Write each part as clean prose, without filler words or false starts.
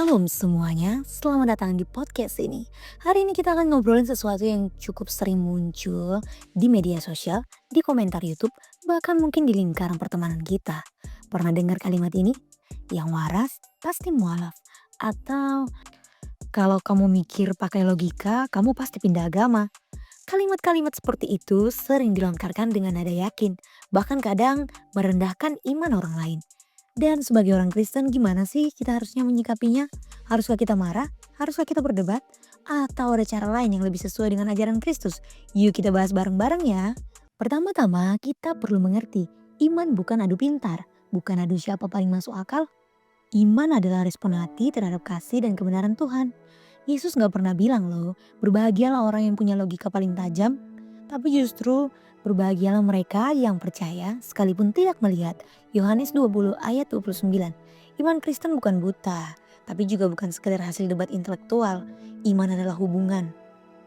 Shalom semuanya, selamat datang di podcast ini. Hari ini kita akan ngobrolin sesuatu yang cukup sering muncul di media sosial, di komentar YouTube, bahkan mungkin di lingkaran pertemanan kita. Pernah dengar kalimat ini? Yang waras pasti mualaf. Atau kalau kamu mikir pakai logika, kamu pasti pindah agama. Kalimat-kalimat seperti itu sering dilontarkan dengan nada yakin, bahkan kadang merendahkan iman orang lain. Dan sebagai orang Kristen gimana sih kita harusnya menyikapinya? Haruskah kita marah? Haruskah kita berdebat? Atau ada cara lain yang lebih sesuai dengan ajaran Kristus? Yuk kita bahas bareng-bareng ya. Pertama-tama kita perlu mengerti, iman bukan adu pintar, bukan adu siapa paling masuk akal. Iman adalah respon hati terhadap kasih dan kebenaran Tuhan. Yesus gak pernah bilang loh, berbahagialah orang yang punya logika paling tajam, tapi justru berbahagialah mereka yang percaya sekalipun tidak melihat. Yohanes 20 ayat 29. Iman Kristen bukan buta, tapi juga bukan sekedar hasil debat intelektual. Iman adalah hubungan.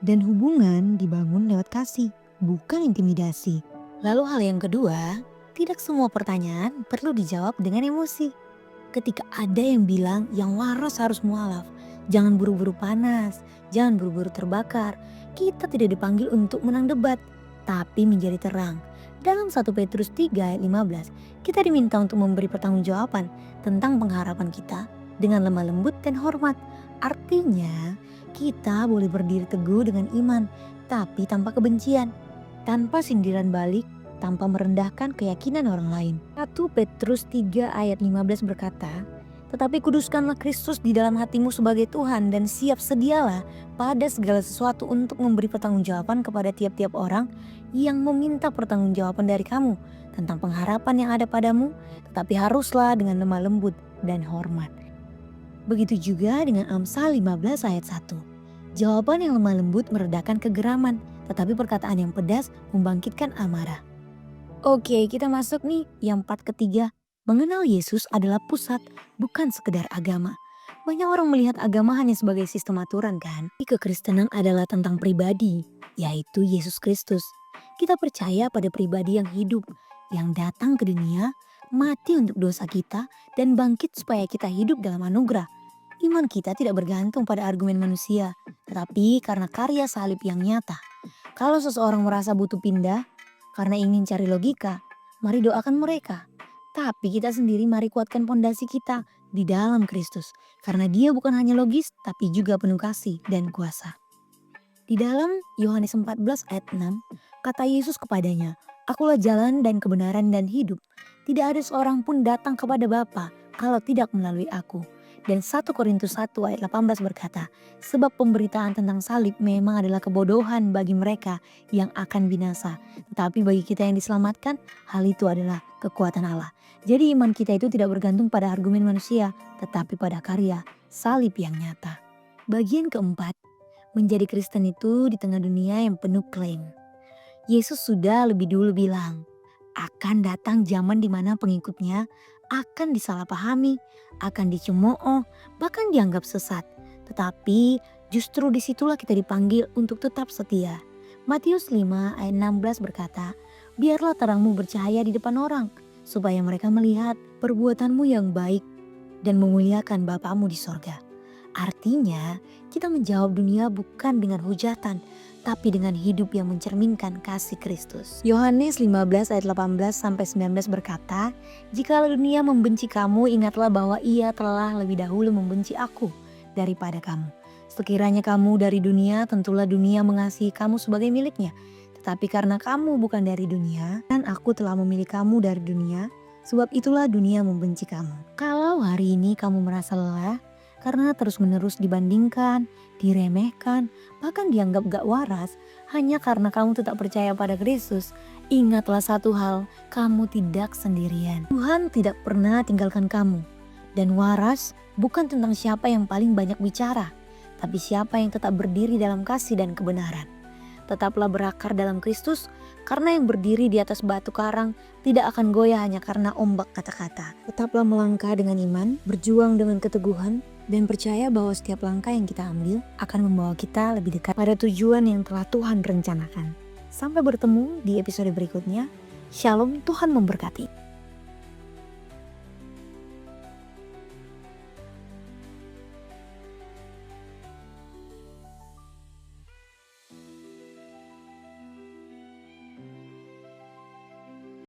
Dan hubungan dibangun lewat kasih, bukan intimidasi. Lalu hal yang kedua, tidak semua pertanyaan perlu dijawab dengan emosi. Ketika ada yang bilang yang waras harus mualaf, jangan buru-buru panas, jangan buru-buru terbakar. Kita tidak dipanggil untuk menang debat, tapi menjadi terang. Dalam 1 Petrus 3 ayat 15, kita diminta untuk memberi pertanggungjawaban tentang pengharapan kita dengan lemah lembut dan hormat. Artinya, kita boleh berdiri teguh dengan iman, tapi tanpa kebencian, tanpa sindiran balik, tanpa merendahkan keyakinan orang lain. 1 Petrus 3 ayat 15 berkata, tetapi kuduskanlah Kristus di dalam hatimu sebagai Tuhan dan siap sedialah pada segala sesuatu untuk memberi pertanggungjawaban kepada tiap-tiap orang yang meminta pertanggungjawaban dari kamu tentang pengharapan yang ada padamu, tetapi haruslah dengan lemah lembut dan hormat. Begitu juga dengan Amsal 15 ayat 1. Jawaban yang lemah lembut meredakan kegeraman, tetapi perkataan yang pedas membangkitkan amarah. Oke, kita masuk nih yang part ketiga. Mengenal Yesus adalah pusat, bukan sekedar agama. Banyak orang melihat agama hanya sebagai sistem aturan kan? Tapi kekristenan adalah tentang pribadi, yaitu Yesus Kristus. Kita percaya pada pribadi yang hidup, yang datang ke dunia, mati untuk dosa kita, dan bangkit supaya kita hidup dalam anugerah. Iman kita tidak bergantung pada argumen manusia, tetapi karena karya salib yang nyata. Kalau seseorang merasa butuh pindah, karena ingin cari logika, mari doakan mereka. Tapi kita sendiri mari kuatkan pondasi kita di dalam Kristus. Karena dia bukan hanya logis, tapi juga penuh kasih dan kuasa. Di dalam Yohanes 14 ayat 6, kata Yesus kepadanya, Akulah jalan dan kebenaran dan hidup. Tidak ada seorang pun datang kepada Bapa kalau tidak melalui aku. Dan 1 Korintus 1 ayat 18 berkata, sebab pemberitaan tentang salib memang adalah kebodohan bagi mereka yang akan binasa. Tetapi bagi kita yang diselamatkan, hal itu adalah kekuatan Allah. Jadi iman kita itu tidak bergantung pada argumen manusia, tetapi pada karya salib yang nyata. Bagian keempat, menjadi Kristen itu di tengah dunia yang penuh klaim. Yesus sudah lebih dulu bilang, akan datang zaman di mana pengikutnya akan disalahpahami, akan dicemooh, bahkan dianggap sesat. Tetapi justru disitulah kita dipanggil untuk tetap setia. Matius 5 ayat 16 berkata, biarlah terangmu bercahaya di depan orang, supaya mereka melihat perbuatanmu yang baik dan memuliakan Bapamu di sorga. Artinya, kita menjawab dunia bukan dengan hujatan, tapi dengan hidup yang mencerminkan kasih Kristus. Yohanes 15 ayat 18-19 berkata, jikalau dunia membenci kamu, ingatlah bahwa ia telah lebih dahulu membenci aku daripada kamu. Sekiranya kamu dari dunia, tentulah dunia mengasihi kamu sebagai miliknya. Tetapi karena kamu bukan dari dunia, dan aku telah memilih kamu dari dunia, sebab itulah dunia membenci kamu. Kalau hari ini kamu merasa lelah, karena terus-menerus dibandingkan, diremehkan, bahkan dianggap gak waras, hanya karena kamu tetap percaya pada Kristus, ingatlah satu hal, kamu tidak sendirian. Tuhan tidak pernah tinggalkan kamu. Dan waras bukan tentang siapa yang paling banyak bicara, tapi siapa yang tetap berdiri dalam kasih dan kebenaran. Tetaplah berakar dalam Kristus, karena yang berdiri di atas batu karang tidak akan goyah hanya karena ombak kata-kata. Tetaplah melangkah dengan iman, berjuang dengan keteguhan, dan percaya bahwa setiap langkah yang kita ambil akan membawa kita lebih dekat pada tujuan yang telah Tuhan rencanakan. Sampai bertemu di episode berikutnya. Shalom, Tuhan memberkati.